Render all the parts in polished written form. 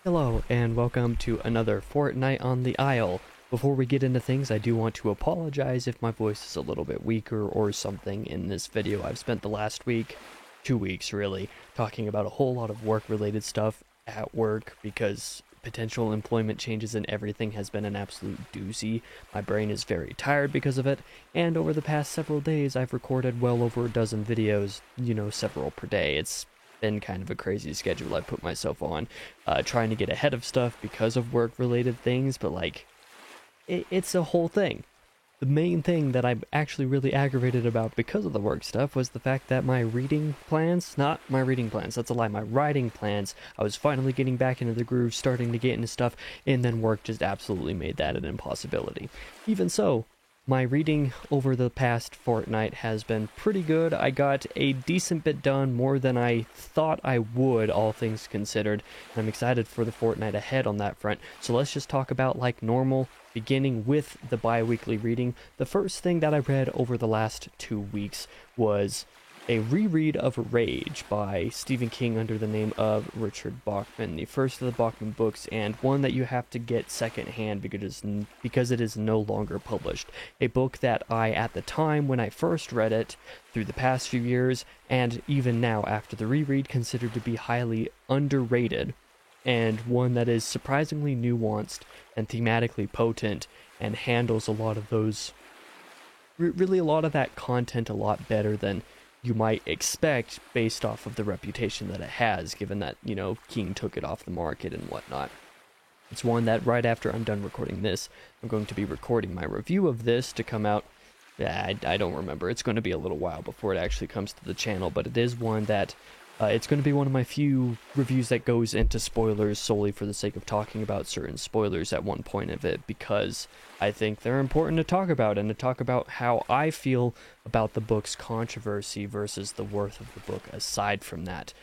Hello, and welcome to another Fortnite on the Isle. Before we get into things, I do want to apologize if my voice is a little bit weaker or something in this video. I've spent the last week, 2 weeks really, talking about a whole lot of work-related stuff at work because potential employment changes and everything has been an absolute doozy. My brain is very tired because of it, and over the past several days, I've recorded well over a dozen videos, several per day. It's been kind of a crazy schedule I put myself on, trying to get ahead of stuff because of work-related things, but it's a whole thing. The main thing that I'm actually really aggravated about because of the work stuff was the fact that my reading plans, not my reading plans, that's a lie, my writing plans, I was finally getting back into the groove, starting to get into stuff, and then work just absolutely made that an impossibility. Even so, my reading over the past fortnight has been pretty good. I got a decent bit done, more than I thought I would, all things considered. And I'm excited for the fortnight ahead on that front. So let's just talk about like normal, beginning with the bi-weekly reading. The first thing that I read over the last 2 weeks was a reread of Rage by Stephen King under the name of Richard Bachman, the first of the Bachman books, and one that you have to get secondhand because it is no longer published. A book that I, at the time when I first read it, through the past few years, and even now after the reread, considered to be highly underrated, and one that is surprisingly nuanced and thematically potent, and handles a lot of those, really a lot of that content a lot better than you might expect based off of the reputation that it has, given that, King took it off the market and whatnot. It's one that right after I'm done recording this, I'm going to be recording my review of this to come out. I don't remember. It's going to be a little while before it actually comes to the channel, but it is one that it's going to be one of my few reviews that goes into spoilers solely for the sake of talking about certain spoilers at one point of it, because I think they're important to talk about, and to talk about how I feel about the book's controversy versus the worth of the book aside from that.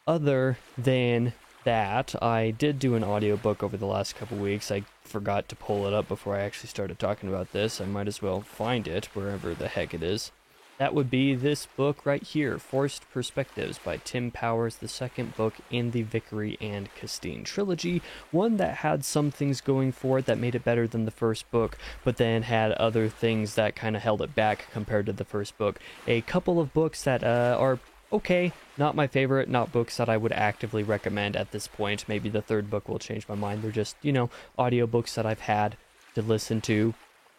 Other than that, I did do an audiobook over the last couple weeks. I forgot to pull it up before I actually started talking about this. I might as well find it wherever the heck it is. That would be this book right here, Forced Perspectives by Tim Powers, the second book in the Vickery and Castine trilogy, one that had some things going for it that made it better than the first book, but then had other things that kind of held it back compared to the first book. A couple of books that are okay, not my favorite, not books that I would actively recommend at this point. Maybe the third book will change my mind. They're just, audiobooks that I've had to listen to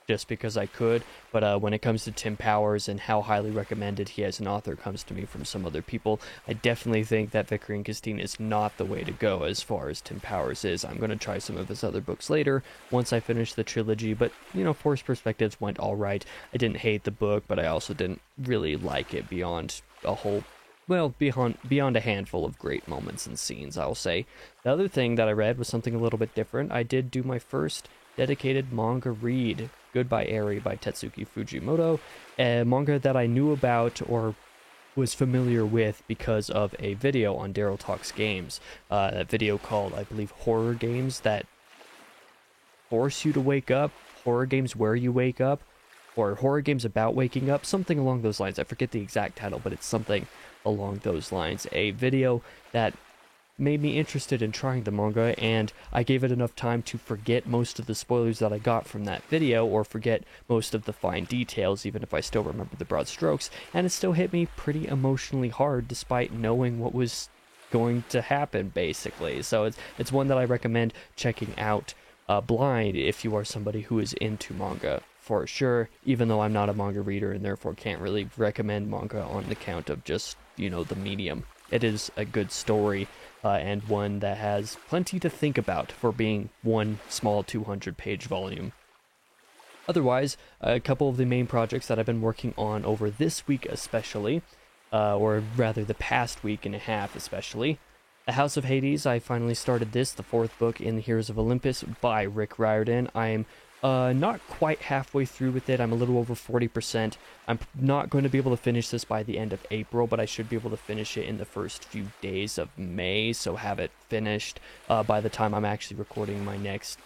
just because I could, but when it comes to Tim Powers and how highly recommended he as an author comes to me from some other people, I definitely think that Vickery and Castine is not the way to go as far as Tim Powers is. I'm going to try some of his other books later once I finish the trilogy, but, Forced Perspectives went alright. I didn't hate the book, but I also didn't really like it beyond beyond a handful of great moments and scenes, I'll say. The other thing that I read was something a little bit different. I did do my first dedicated manga read, Goodbye Eri by Tetsuki Fujimoto, a manga that I knew about or was familiar with because of a video on Daryl Talks Games, a video called, I believe, Horror Games That Force You to Wake Up, Horror Games Where You Wake Up, or Horror Games About Waking Up, something along those lines. I forget the exact title, but it's something along those lines. A video that made me interested in trying the manga, and I gave it enough time to forget most of the spoilers that I got from that video, or forget most of the fine details, even if I still remember the broad strokes, and it still hit me pretty emotionally hard despite knowing what was going to happen, basically. So it's one that I recommend checking out blind if you are somebody who is into manga, for sure, even though I'm not a manga reader and therefore can't really recommend manga on account of just, the medium. It is a good story, and one that has plenty to think about for being one small 200-page volume. Otherwise, a couple of the main projects that I've been working on over this week especially, or rather the past week and a half especially. The House of Hades, I finally started this, the fourth book in the Heroes of Olympus by Rick Riordan. I'm not quite halfway through with it. I'm a little over 40%. I'm not going to be able to finish this by the end of April, but I should be able to finish it in the first few days of May, so have it finished by the time I'm actually recording my next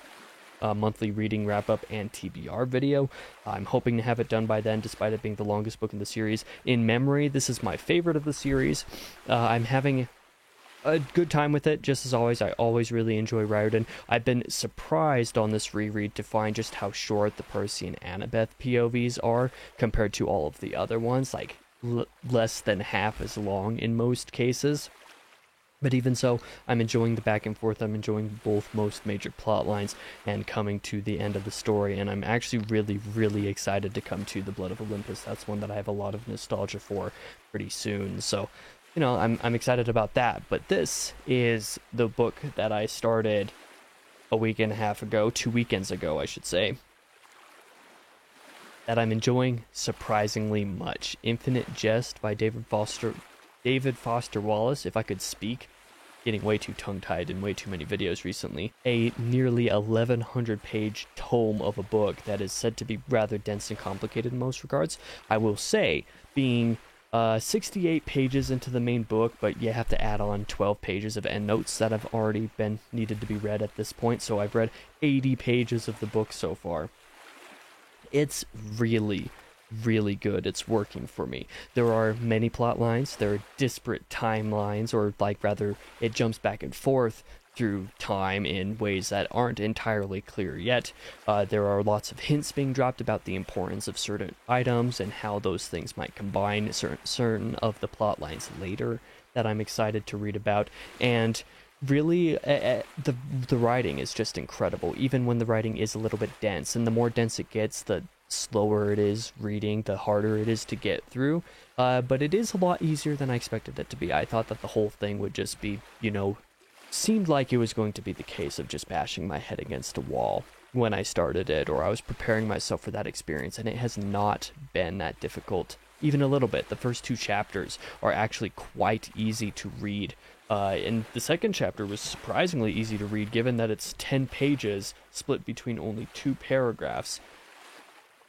monthly reading wrap-up and TBR video. I'm hoping to have it done by then, despite it being the longest book in the series. In memory, this is my favorite of the series. I'm having a good time with it. Just as always, I always really enjoy Riordan. I've been surprised on this reread to find just how short the Percy and Annabeth POVs are compared to all of the other ones, like less than half as long in most cases. But even so, I'm enjoying the back and forth. I'm enjoying both most major plot lines and coming to the end of the story. And I'm actually really, really excited to come to The Blood of Olympus. That's one that I have a lot of nostalgia for pretty soon. So, you know, I'm excited about that. But this is the book that I started a week and a half ago, 2 weekends ago, I should say, that I'm enjoying surprisingly much. Infinite Jest by David Foster Wallace, if I could speak. Getting way too tongue-tied in way too many videos recently. A nearly 1,100 page tome of a book that is said to be rather dense and complicated in most regards. I will say, being 68 pages into the main book, but you have to add on 12 pages of endnotes that have already been needed to be read at this point, so I've read 80 pages of the book so far. It's really good. It's working for me. There are many plot lines, there are disparate timelines, or like rather it jumps back and forth through time in ways that aren't entirely clear yet. There are lots of hints being dropped about the importance of certain items and how those things might combine certain of the plot lines later that I'm excited to read about. And really, the writing is just incredible, even when the writing is a little bit dense. And the more dense it gets, the slower it is reading, the harder it is to get through. But it is a lot easier than I expected it to be. I thought that the whole thing would just be, you know, seemed like it was going to be the case of just bashing my head against a wall when I started it, or I was preparing myself for that experience, and it has not been that difficult, even a little bit. The first 2 chapters are actually quite easy to read. And the second chapter was surprisingly easy to read, given that it's 10 pages split between only 2 paragraphs.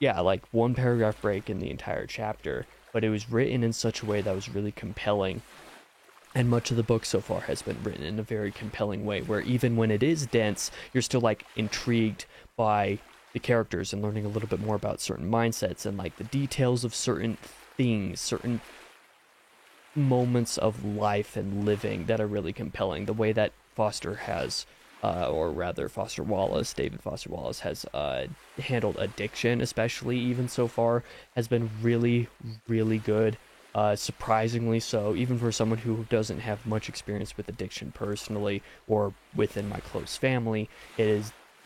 Yeah, like 1 paragraph break in the entire chapter, but it was written in such a way that was really compelling. And much of the book so far has been written in a very compelling way, where even when it is dense, you're still like intrigued by the characters and learning a little bit more about certain mindsets and like the details of certain things, certain moments of life and living that are really compelling. The way that Foster has, or rather Foster Wallace, David Foster Wallace has handled addiction, especially even so far, has been really, really good. Surprisingly so, even for someone who doesn't have much experience with addiction personally or within my close family.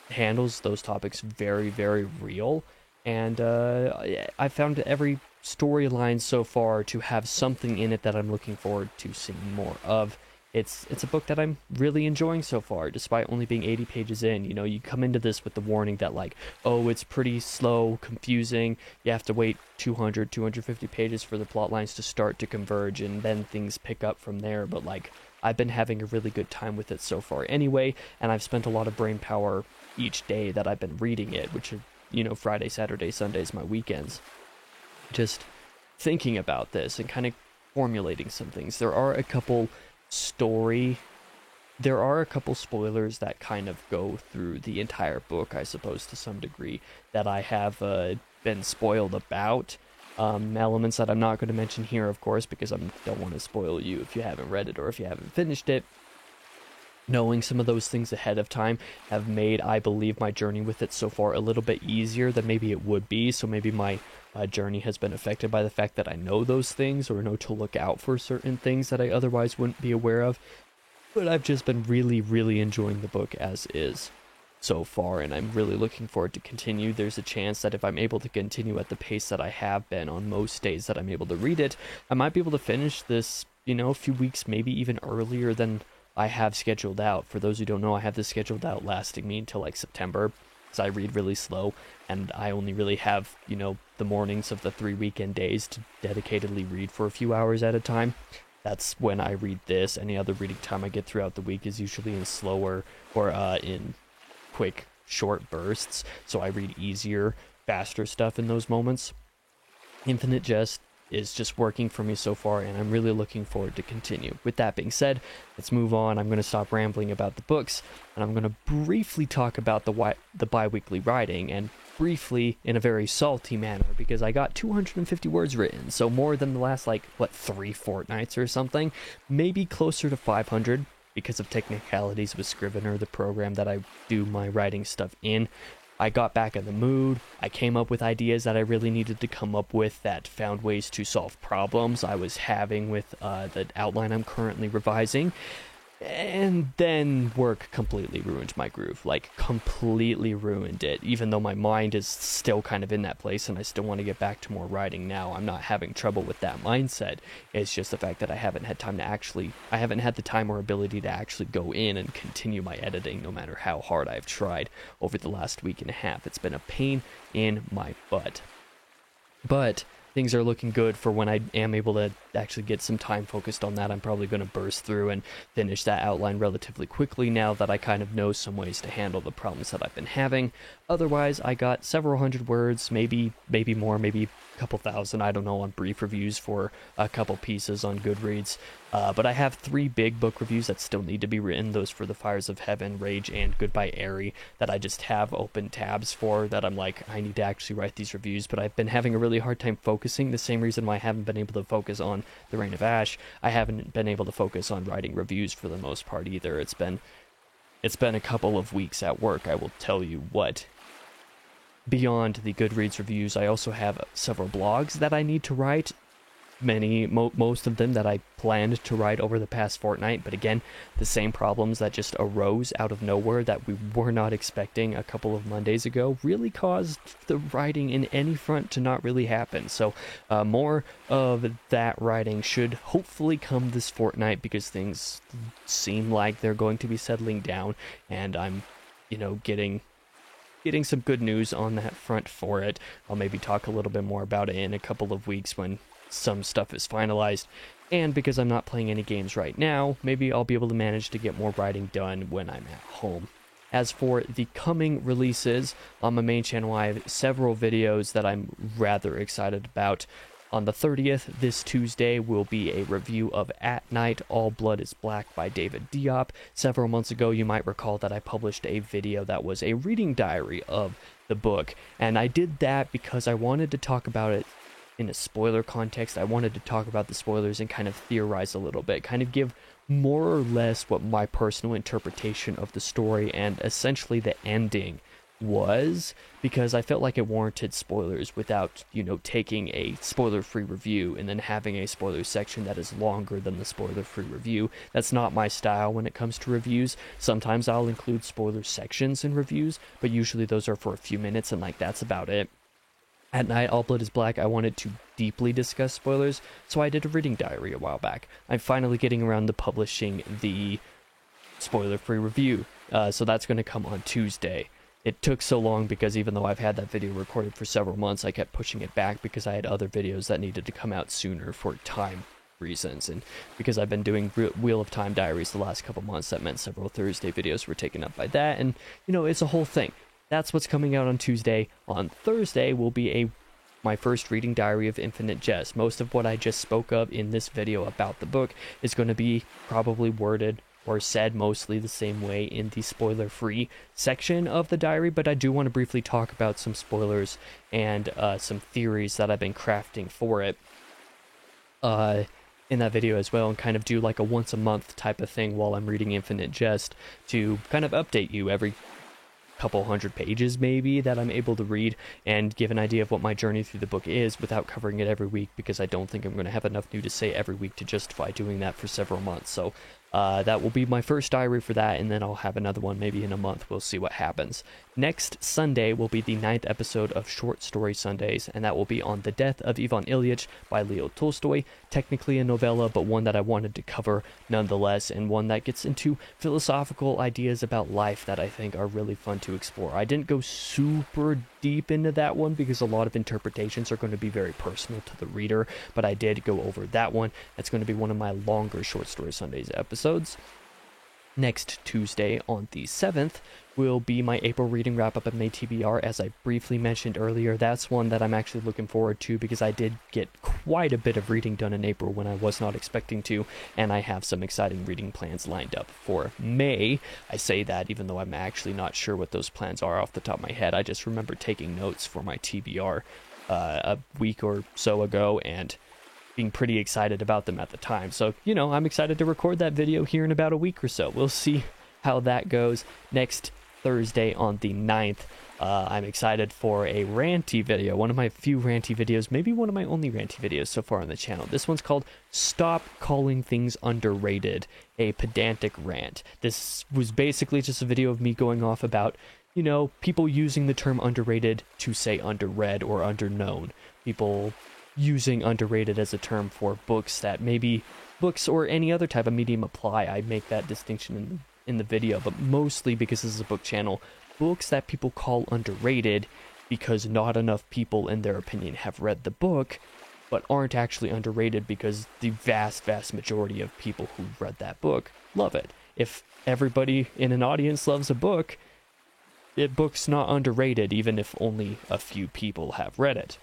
Handles those topics very, very real, and I found every storyline so far to have something in it that I'm looking forward to seeing more of. It's a book that I'm really enjoying so far, despite only being 80 pages in. You know, you come into this with the warning that, like, oh, it's pretty slow, confusing, you have to wait 250 pages for the plot lines to start to converge, and then things pick up from there. But, like, I've been having a really good time with it so far anyway, and I've spent a lot of brain power each day that I've been reading it, which are, you know, Friday, Saturday, Sundays, my weekends. Just thinking about this and kind of formulating some things. There are a couple spoilers that kind of go through the entire book, I suppose, to some degree, that I have been spoiled about. Elements that I'm not going to mention here, of course, because I don't want to spoil you if you haven't read it or if you haven't finished it. Knowing some of those things ahead of time have made, I believe, my journey with it so far a little bit easier than maybe it would be. So maybe my journey has been affected by the fact that I know those things, or know to look out for certain things that I otherwise wouldn't be aware of. But I've just been really, really enjoying the book as is so far, and I'm really looking forward to continue. There's a chance that if I'm able to continue at the pace that I have been on most days that I'm able to read it, I might be able to finish this, you know, a few weeks, maybe even earlier than I have scheduled out. For those who don't know, I have this scheduled out lasting me until like September, because I read really slow, and I only really have, you know, the mornings of the 3 weekend days to dedicatedly read for a few hours at a time. That's when I read this. Any other reading time I get throughout the week is usually in slower or in quick, short bursts, so I read easier, faster stuff in those moments. Infinite Jest is just working for me so far, and I'm really looking forward to continue. With that being said, let's move on. I'm going to stop rambling about the books, and I'm going to briefly talk about the bi-weekly writing, and briefly in a very salty manner because I got 250 words written, so more than the last, 3 fortnights or something, maybe closer to 500 because of technicalities with Scrivener, the program that I do my writing stuff in. I got back in the mood. I came up with ideas that I really needed to come up with that found ways to solve problems I was having with the outline I'm currently revising. And then work completely ruined my groove, completely ruined it. Even though my mind is still kind of in that place and I still want to get back to more writing now, I'm not having trouble with that mindset. It's just the fact that I haven't had the time or ability to actually go in and continue my editing no matter how hard I've tried over the last week and a half. It's been a pain in my butt. But things are looking good for when I am able to actually get some time focused on that. I'm probably going to burst through and finish that outline relatively quickly now that I kind of know some ways to handle the problems that I've been having. Otherwise, I got several hundred words, maybe more, maybe a couple thousand, I don't know, on brief reviews for a couple pieces on Goodreads. But I have 3 big book reviews that still need to be written, those for The Fires of Heaven, Rage, and Goodbye Eri, that I just have open tabs for, that I'm like, I need to actually write these reviews, but I've been having a really hard time focusing. The same reason why I haven't been able to focus on The Reign of Ash, I haven't been able to focus on writing reviews for the most part either. It's been a couple of weeks at work, I will tell you what. Beyond the Goodreads reviews, I also have several blogs that I need to write. Most of them that I planned to write over the past fortnight, but again, the same problems that just arose out of nowhere that we were not expecting a couple of Mondays ago really caused the writing in any front to not really happen. So more of that writing should hopefully come this fortnight because things seem like they're going to be settling down, and I'm, getting some good news on that front for it. I'll maybe talk a little bit more about it in a couple of weeks when some stuff is finalized, and because I'm not playing any games right now, maybe I'll be able to manage to get more writing done when I'm at home. As for the coming releases, on my main channel I have several videos that I'm rather excited about. On the 30th, this Tuesday, will be a review of At Night, All Blood is Black by David Diop. Several months ago, you might recall that I published a video that was a reading diary of the book, and I did that because I wanted to talk about it in a spoiler context. I wanted to talk about the spoilers and kind of theorize a little bit, kind of give more or less what my personal interpretation of the story and essentially the ending was, because I felt like it warranted spoilers without, taking a spoiler-free review and then having a spoiler section that is longer than the spoiler-free review. That's not my style when it comes to reviews. Sometimes I'll include spoiler sections in reviews, but usually those are for a few minutes and that's about it. At Night, All Blood is Black, I wanted to deeply discuss spoilers, so I did a reading diary a while back. I'm finally getting around to publishing the spoiler-free review, so that's going to come on Tuesday. It took so long because even though I've had that video recorded for several months, I kept pushing it back because I had other videos that needed to come out sooner for time reasons, and because I've been doing Wheel of Time diaries the last couple months, that meant several Thursday videos were taken up by that, and, it's a whole thing. That's what's coming out on Tuesday. On Thursday will be my first reading diary of Infinite Jest. Most of what I just spoke of in this video about the book is going to be probably worded or said mostly the same way in the spoiler-free section of the diary, but I do want to briefly talk about some spoilers and some theories that I've been crafting for it in that video as well, and kind of do like a once-a-month type of thing while I'm reading Infinite Jest to kind of update you every couple hundred pages maybe that I'm able to read and give an idea of what my journey through the book is without covering it every week, because I don't think I'm going to have enough new to say every week to justify doing that for several months. So that will be my first diary for that, and then I'll have another one maybe in a month. We'll see what happens. Next Sunday will be the 9th episode of Short Story Sundays, and that will be on The Death of Ivan Ilyich by Leo Tolstoy. Technically a novella, but one that I wanted to cover nonetheless, and one that gets into philosophical ideas about life that I think are really fun to explore. I didn't go super deep into that one because a lot of interpretations are going to be very personal to the reader, but I did go over that one. That's going to be one of my longer Short Story Sundays episodes. Next Tuesday on the 7th will be my April reading wrap-up of May TBR. As I briefly mentioned earlier, that's one that I'm actually looking forward to because I did get quite a bit of reading done in April when I was not expecting to, and I have some exciting reading plans lined up for May. I say that even though I'm actually not sure what those plans are off the top of my head. I just remember taking notes for my TBR a week or so ago and being pretty excited about them at the time. So, I'm excited to record that video here in about a week or so. We'll see how that goes. Next Thursday on the 9th, I'm excited for a ranty video. One of my few ranty videos, maybe one of my only ranty videos so far on the channel. This one's called Stop Calling Things Underrated, a pedantic rant. This was basically just a video of me going off about, people using the term underrated to say underread or underknown. People using underrated as a term for books that maybe books or any other type of medium apply. I make that distinction in the video, but mostly because this is a book channel, books that people call underrated because not enough people, in their opinion, have read the book, but aren't actually underrated because the vast majority of people who read that book love it. If everybody in an audience loves a book, the book's not underrated, even if only a few people have read it.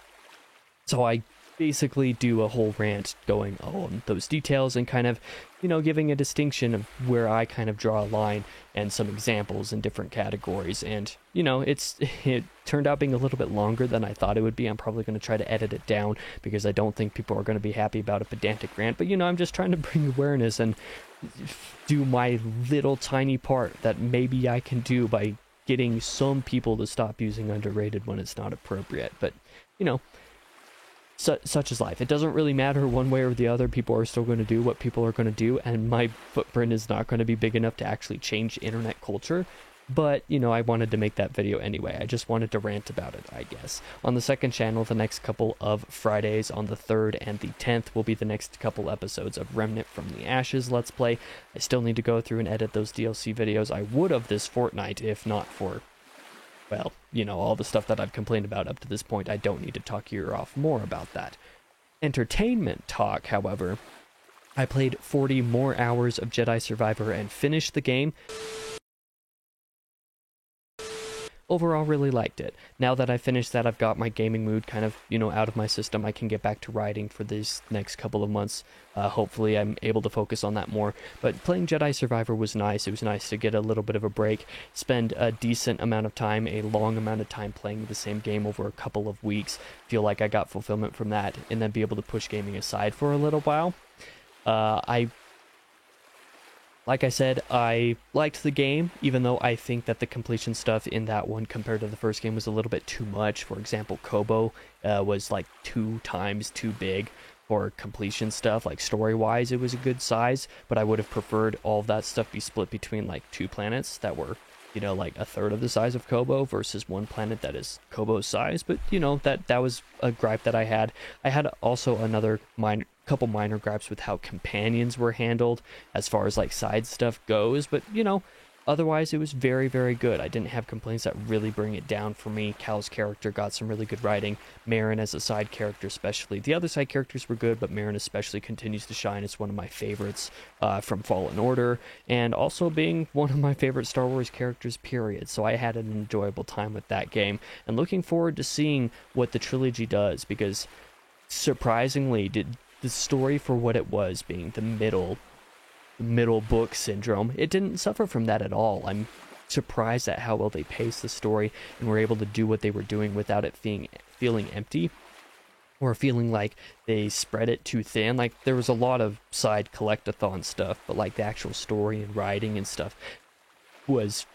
So I basically do a whole rant going on those details and kind of, giving a distinction of where I kind of draw a line and some examples in different categories. And, it turned out being a little bit longer than I thought it would be. I'm probably going to try to edit it down because I don't think people are going to be happy about a pedantic rant. But, I'm just trying to bring awareness and do my little tiny part that maybe I can do by getting some people to stop using underrated when it's not appropriate. But, such is life. It doesn't really matter one way or the other. People are still going to do what people are going to do, and my footprint is not going to be big enough to actually change internet culture. But, I wanted to make that video anyway. I just wanted to rant about it, I guess. On the second channel, the next couple of Fridays, on the 3rd and the 10th, will be the next couple episodes of Remnant from the Ashes Let's Play. I still need to go through and edit those DLC videos. I would have this fortnight if not for, well, all the stuff that I've complained about up to this point. I don't need to talk your off more about that. Entertainment talk, however, I played 40 more hours of Jedi Survivor and finished the game. Overall, really liked it. Now that I finished that, I've got my gaming mood kind of, out of my system. I can get back to writing for these next couple of months. Hopefully I'm able to focus on that more. But playing Jedi Survivor was nice. It was nice to get a little bit of a break, spend a decent amount of time, a long amount of time playing the same game over a couple of weeks. Feel like I got fulfillment from that, and then be able to push gaming aside for a little while. Like I said, I liked the game, even though I think that the completion stuff in that one compared to the first game was a little bit too much. For example, Koboh was like 2 times too big for completion stuff. Like story-wise, it was a good size, but I would have preferred all of that stuff be split between like 2 planets that were, like a third of the size of Koboh versus 1 planet that is Koboh's size. But, that was a gripe that I had. I had also another couple minor gripes with how companions were handled as far as like side stuff goes, but otherwise it was very good. I didn't have complaints that really bring it down for me. Cal's character got some really good writing. Merrin as a side character especially. The other side characters were good, but Merrin especially continues to shine. It's one of my favorites from Fallen Order, and also being one of my favorite Star Wars characters, period. So I had an enjoyable time with that game, and looking forward to seeing what the trilogy does, because surprisingly, did the story, for what it was, being the middle book syndrome, it didn't suffer from that at all. I'm surprised at how well they paced the story and were able to do what they were doing without it feeling empty or feeling like they spread it too thin. Like, there was a lot of side collectathon stuff, but like the actual story and writing and stuff was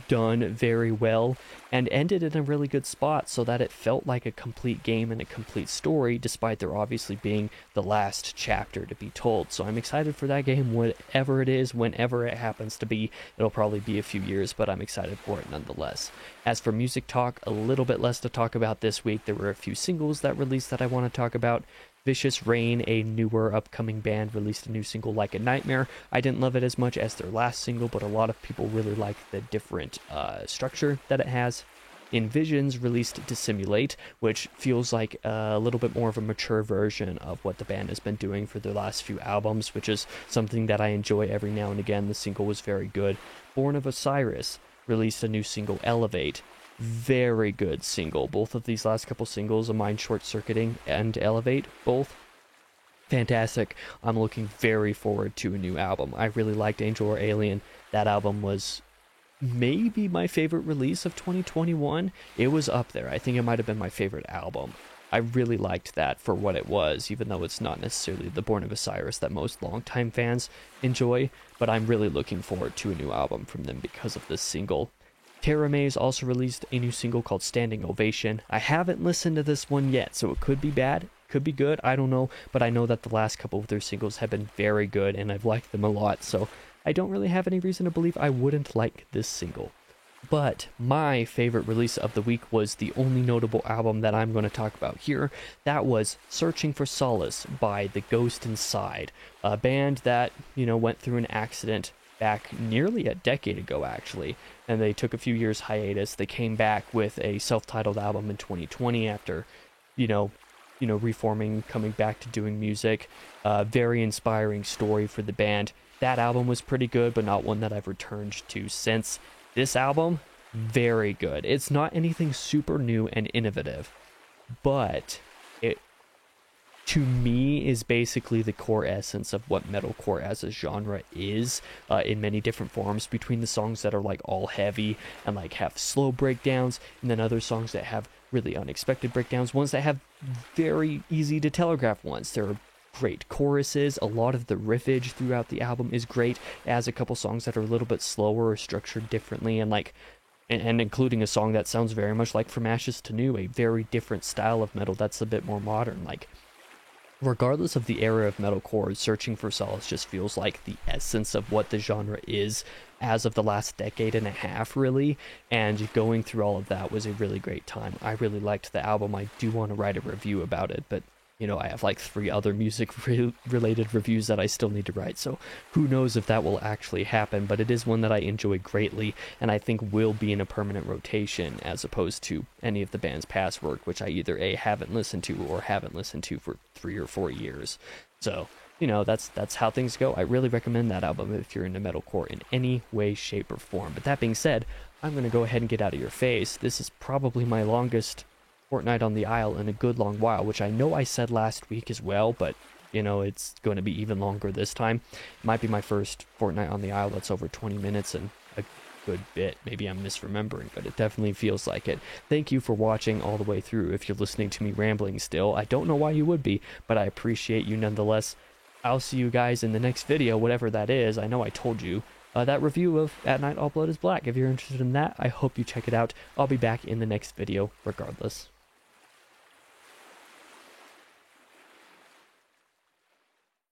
done very well and ended in a really good spot, so that it felt like a complete game and a complete story, despite there obviously being the last chapter to be told. So I'm excited for that game, whatever it is, whenever it happens to be. It'll probably be a few years, but I'm excited for it nonetheless. As for music talk, a little bit less to talk about this week. There were a few singles that released that I want to talk about. Vicious Rain, a newer upcoming band, released a new single, Like a Nightmare. I didn't love it as much as their last single, but a lot of people really like the different structure that it has. Envisions released Dissimulate, which feels like a little bit more of a mature version of what the band has been doing for their last few albums, which is something that I enjoy every now and again. The single was very good. Born of Osiris released a new single, Elevate. Very good single. Both of these last couple singles, A Mind Short Circuiting and Elevate, both fantastic. I'm looking very forward to a new album. I really liked Angel or Alien. That album was maybe my favorite release of 2021. It was up there. I think it might have been my favorite album. I really liked that for what it was, even though it's not necessarily the Born of Osiris that most longtime fans enjoy, but I'm really looking forward to a new album from them because of this single. Tara Mays also released a new single called Standing Ovation. I haven't listened to this one yet, so it could be bad, could be good, I don't know, but I know that the last couple of their singles have been very good, and I've liked them a lot, so I don't really have any reason to believe I wouldn't like this single. But my favorite release of the week was the only notable album that I'm going to talk about here. That was Searching for Solace by The Ghost Inside, a band that, went through an accident back nearly a decade ago, actually, and they took a few years hiatus. They came back with a self-titled album in 2020 after, reforming, coming back to doing music. Very inspiring story for the band. That album was pretty good, but not one that I've returned to since. This album, very good. It's not anything super new and innovative, but it, to me, is basically the core essence of what metalcore as a genre is, in many different forms, between the songs that are like all heavy and like have slow breakdowns, and then other songs that have really unexpected breakdowns, ones that have very easy to telegraph ones. There are great choruses. A lot of the riffage throughout the album is great. It has a couple songs that are a little bit slower or structured differently, and including a song that sounds very much like From Ashes to New, a very different style of metal that's a bit more modern. Like, regardless of the era of metalcore, Searching for Solace just feels like the essence of what the genre is as of the last decade and a half, really, and going through all of that was a really great time. I really liked the album. I do want to write a review about it, but I have like 3 other music-related reviews that I still need to write, so who knows if that will actually happen, but it is one that I enjoy greatly, and I think will be in a permanent rotation, as opposed to any of the band's past work, which I either A, haven't listened to, or haven't listened to for 3 or 4 years. So, that's how things go. I really recommend that album if you're into metalcore in any way, shape, or form. But that being said, I'm going to go ahead and get out of your face. This is probably my longest Fortnite on the Isle in a good long while, which I know I said last week as well, but it's going to be even longer this time. It might be my first Fortnite on the Isle that's over 20 minutes and a good bit. Maybe I'm misremembering, but it definitely feels like it. Thank you for watching all the way through. If you're listening to me rambling still, I don't know why you would be, but I appreciate you nonetheless. I'll see you guys in the next video, whatever that is. I know I told you. That review of At Night All Blood is Black. If you're interested in that, I hope you check it out. I'll be back in the next video regardless.